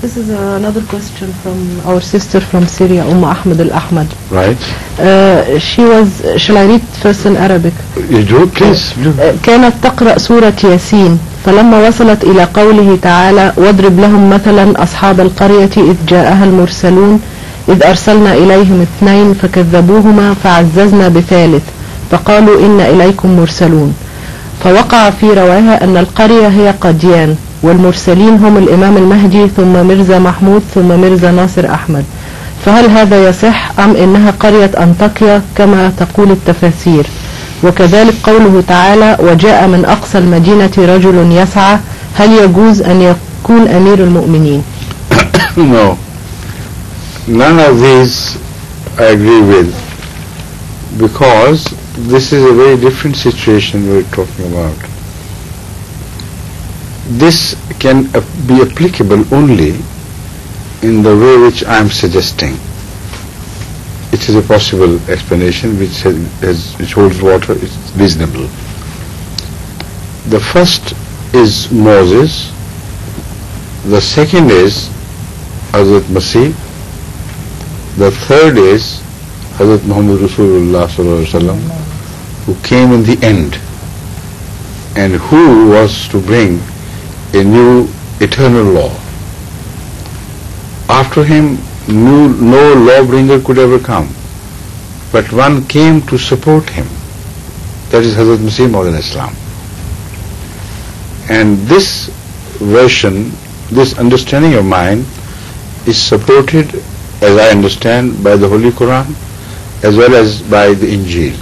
This is another question from our sister from Syria, Ahmed al-Ahmad. Right. Shall I read first in Arabic? You do, please. كانت تقرأ سورة ياسين فلما وصلت إلى قوله تعالى واضرب لهم مثلا أصحاب القرية إذ جاءها المرسلون إذ أرسلنا إليهم 2 فكذبوهما فعززنا بثالث فقالوا إن إليكم مرسلون، فوقع في رواها أن القرية هي قديان والمرسلين هم الإمام المهدي ثم مرزا محمود ثم مرزا ناصر أحمد، فهل هذا يصح أم إنها قرية أنطاكيا كما تقول التفاسير؟ وكذلك قوله تعالى وجاء من أقصى المدينة رجل يسعى، هل يجوز أن يكون أمير المؤمنين؟ No, none of these I agree with, because this is a very different situation we're talking about. This can be applicable only in the way which I'm suggesting. It is a possible explanation which holds water, it's reasonable. The first is Moses, the second is Hazrat Masih, the third is Hazrat Muhammad Rasulullah sallallahu alaihi wasallam, who came in the end and who was to bring a new eternal law. After him, no lawbringer could ever come, but one came to support him. That is Hazrat Masih Maud Islam. And this version, this understanding of mine, is supported, as I understand, by the Holy Quran as well as by the Injil.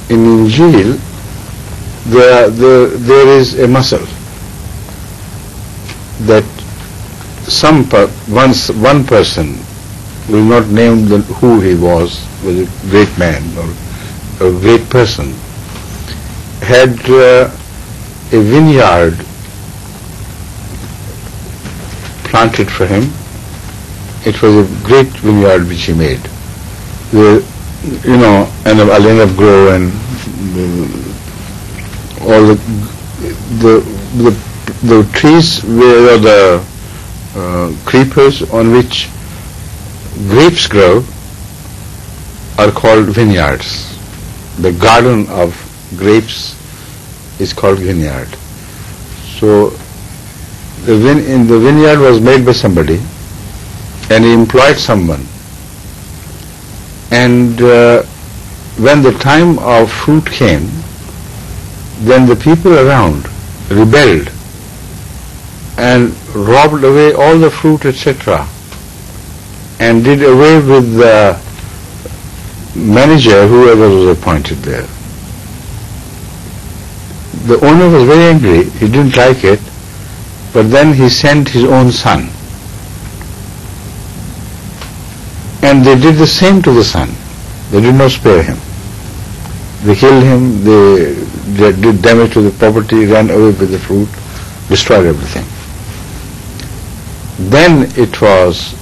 In Injil, there is a muscle that one person, will not name who he was a great man or a great person, had a vineyard planted for him. It was a great vineyard which he made. And olive grove and all the trees were the creepers on which grapes grow are called vineyards. The garden of grapes is called vineyard. So the vineyard was made by somebody, and he employed someone. And when the time of fruit came, then the people around rebelled and robbed away all the fruit, etc., and did away with the manager, whoever was appointed there. The owner was very angry, he didn't like it, but then he sent his own son. And they did the same to the son. They did not spare him. They killed him, they did damage to the property, ran away with the fruit, destroyed everything. Then it was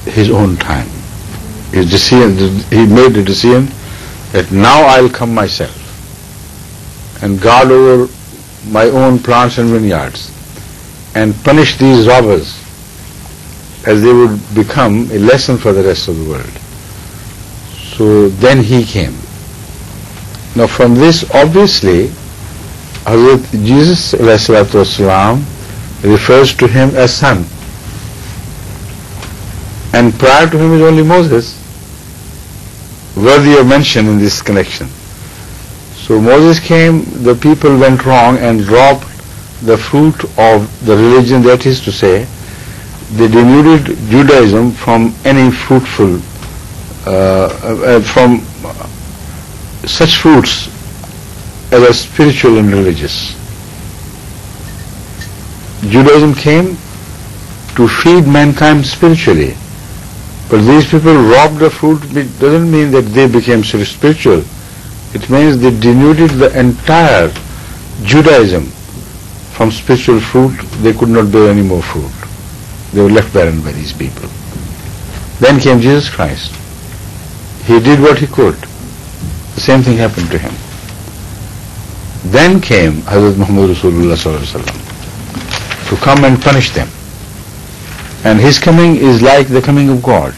his own time. His decision, he made the decision that now I'll come myself and guard over my own plants and vineyards and punish these robbers, as they would become a lesson for the rest of the world. So then he came. Now from this, obviously, Hazrat Jesus ﷺ refers to him as son. And prior to him is only Moses, worthy of mention in this connection. So Moses came, the people went wrong and robbed the fruit of the religion, that is to say, they denuded Judaism from any fruitful, from such fruits as are spiritual and religious. Judaism came to feed mankind spiritually, but these people robbed the fruit. It doesn't mean that they became spiritual. It means they denuded the entire Judaism from spiritual fruit. They could not bear any more fruit. They were left barren by these people. Then came Jesus Christ. He did what he could. The same thing happened to him. Then came Hazrat Muhammad Rasulullah sallallahu alaihi wasallam. to come and punish them. And his coming is like the coming of God.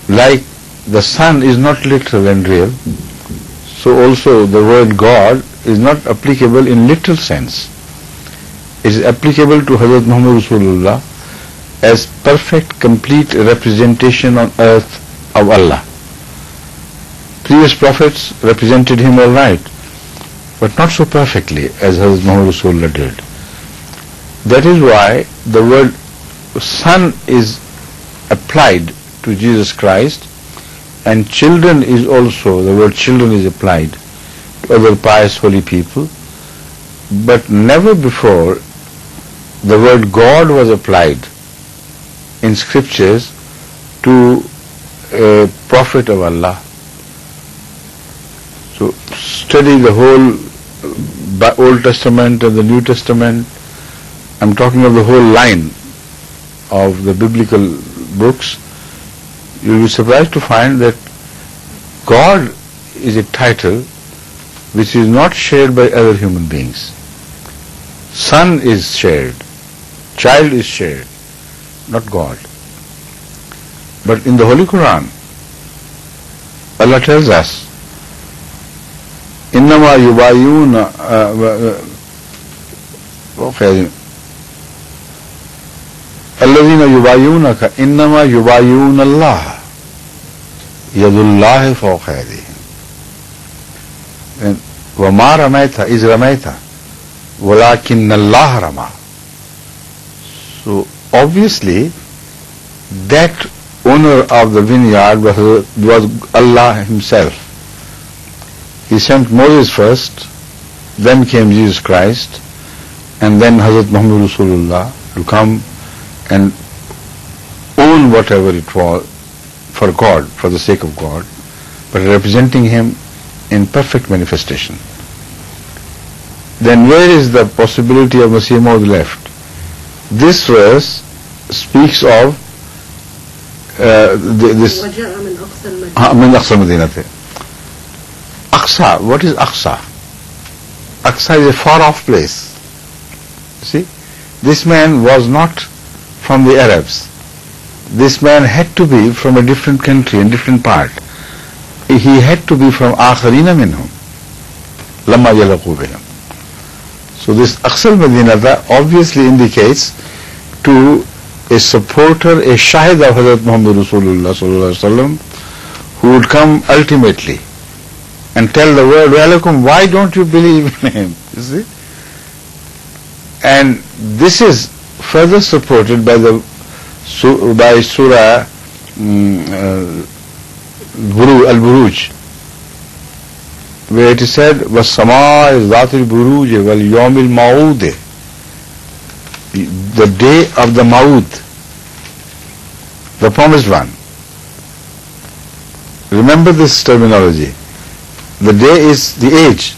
Like the sun is not literal and real, so also the word God is not applicable in literal sense. It is applicable to Hazrat Muhammad Rasulullah as perfect, complete representation on earth of Allah. Previous prophets represented him all right, but not so perfectly as Hazrat Muhammad Rasulullah did. That is why the word son is applied to Jesus Christ, and children is also, the word children is applied to other pious holy people, but never before the word God was applied in scriptures to a prophet of Allah. So study the whole Old Testament and the New Testament. I'm talking of the whole line of the biblical books. You'll be surprised to find that God is a title which is not shared by other human beings. Son is shared, child is shared, not God. But in the Holy Quran, Allah tells us, إنما يبايعون الذين يبايعونك إنما يبايعون الله يد الله فوق أيديهم وما رميت إذ رميت ولكن الله رمى. So obviously that owner of the vineyard was Allah himself. He sent Moses first, then came Jesus Christ, and then Hazrat Muhammad Rasulullah to come and own whatever it was for God, for the sake of God, but representing him in perfect manifestation. Then where is the possibility of Masih Maud left? This verse speaks of this من أقصى المدينة. Aqsa, what is Aqsa? Aqsa is a far off place. See, this man was not from the Arabs. This man had to be from a different country and different part. He had to be from آخرين منهم لما يلقوا بهم. So this Aqsa al-Madinah obviously indicates to a supporter, a shahid of Hazrat Muhammad Rasulullah sallallahu alaihi wasallam, who would come ultimately and tell the world, "Welcome, why don't you believe in him?" You see? And this is further supported by the Surah Al-Buruj, where it is said, وَالسَّمَاءِ ذَاتِ الْبُرُوجِ وَالْيَوْمِ الْمَوْعُودِ, the day of the Ma'ud, the promised one. Remember this terminology. The day is the age.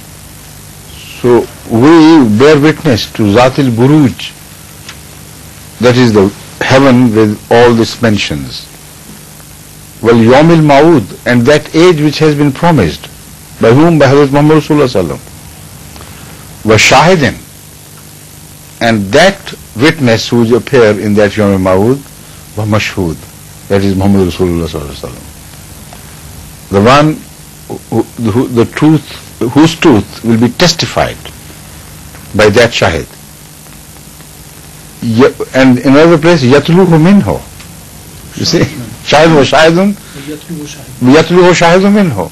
So we bear witness to Zatil Buruj, that is the heaven with all these mentions. Well, Yawmil Ma'ud, and that age which has been promised. By whom? By Hazrat Muhammad Rasulullah sallam. Wa Shahidin, and that witness who will appear in that Yawmil Ma'ud, wa Mashhud, that is Muhammad Rasulullah sallam. The one whose truth will be testified by that Shahid. And in another place, Yatluhu minhu. You see, Shahid wa Shahidun, Yatluhu Shahidun minhu.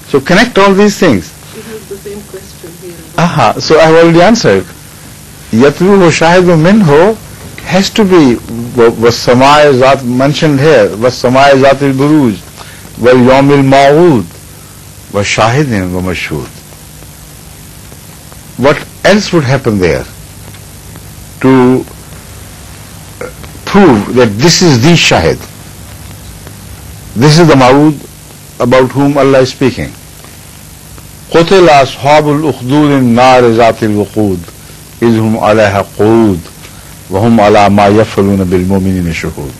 So connect all these things. She has the same question here. Aha, so I have already answered. Yatluhu Shahidun minhu has to be was Samai Zat mentioned here, was Samai Zatil Buruj, wal Yawmil Ma'ud, was Shahidin wa Mashhud. What else would happen there to prove that this is the Shahid? This is the Ma'ud about whom Allah is speaking. قُتِلَ أَصْحَابُ الْأُخْدُودِ النَّارِ ذَاتِ الْوَقُودِ إِذْ هُمْ عَلَيْهَا قُعُودٌ وَهُمْ عَلَى مَا يَفْعَلُونَ بِالْمُؤْمِنِينَ شُهُودٌ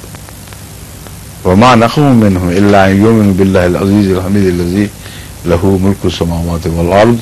وَمَا نَقَمُوا مِنْهُمْ إِلَّا أَن يُؤْمِنُوا بِاللَّهِ الْعَزِيزِ الْحَمِيدِ الَّذِي لَهُ مُلْكُ السَّمَاوَاتِ وَالْأَرْضِ